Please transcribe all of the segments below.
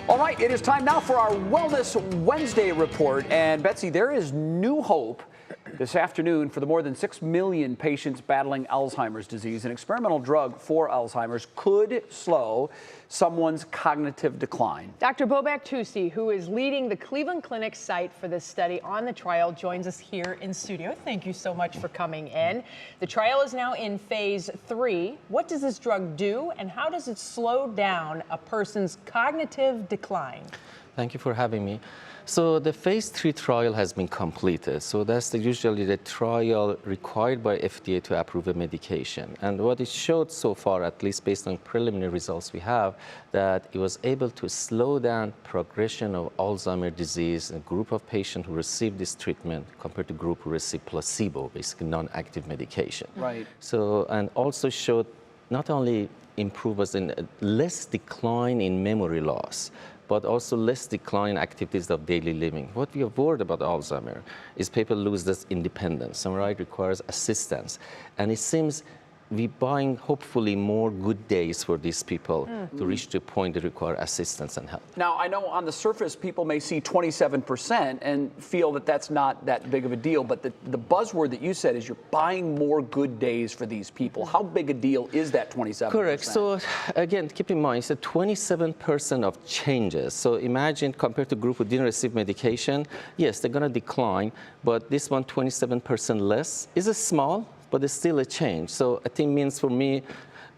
All right, it is time now for our Wellness Wednesday report. And Betsy, there is new hope this afternoon for the more than 6 million patients battling Alzheimer's disease. An experimental drug for Alzheimer's could slow someone's cognitive decline. Dr. Bobak Tusi, who is leading the Cleveland Clinic site for this study on the trial, joins us here in studio. Thank you so much for coming in. The trial is now in phase 3. What does this drug do, and how does it slow down a person's cognitive decline? Thank you for having me. So the phase 3 trial has been completed. So that's usually the trial required by FDA to approve a medication. And what it showed so far, at least based on preliminary results we have, that it was able to slow down progression of Alzheimer's disease in a group of patients who received this treatment compared to group who received placebo, basically non-active medication. Right. So, and also showed not only improvements in less decline in memory loss, but also less decline in activities of daily living. What we are worried about Alzheimer is people lose this independence, and right, requires assistance. And it seems we're buying, hopefully, more good days for these people to reach the point they require assistance and help. Now, I know on the surface, people may see 27% and feel that that's not that big of a deal, but the buzzword that you said is you're buying more good days for these people. How big a deal is that 27%? Correct. So again, keep in mind, it's a 27% of changes. So imagine compared to group who didn't receive medication, yes, they're going to decline, but this one, 27% less, is a small, but it's still a change. So I think means for me,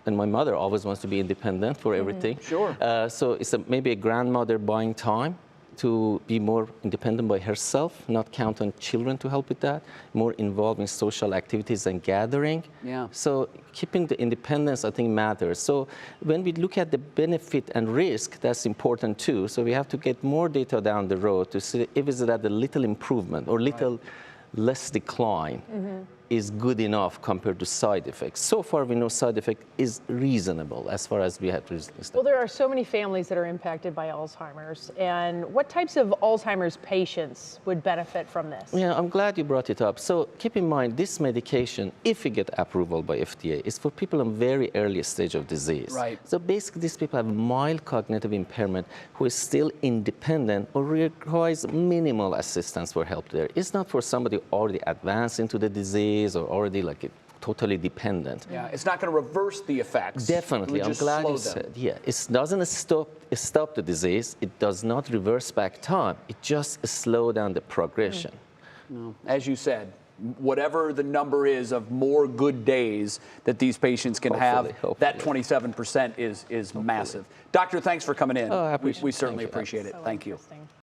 and my mother always wants to be independent for everything. Sure. So it's maybe a grandmother buying time to be more independent by herself, not count on children to help with that, more involved in social activities and gathering. Yeah. So keeping the independence, I think, matters. So when we look at the benefit and risk, that's important too. So we have to get more data down the road to see if it's that a little improvement or little less decline is good enough compared to side effects. So far, we know side effect is reasonable as far as we have recently studied. Well, there are so many families that are impacted by Alzheimer's. And what types of Alzheimer's patients would benefit from this? Yeah, I'm glad you brought it up. So keep in mind, this medication, if we get approval by FDA, is for people in very early stage of disease. Right. So basically, these people have mild cognitive impairment who is still independent or requires minimal assistance for help there. It's not for somebody already advanced into the disease or already like totally dependent. Yeah, it's not going to reverse the effects. Definitely, I'm glad you said. Yeah, it doesn't stop the disease. It does not reverse back time. It just slows down the progression. As you said, whatever the number is of more good days that these patients can hopefully. That 27% is massive. Doctor, thanks for coming in. Oh, we certainly appreciate it. Thank you.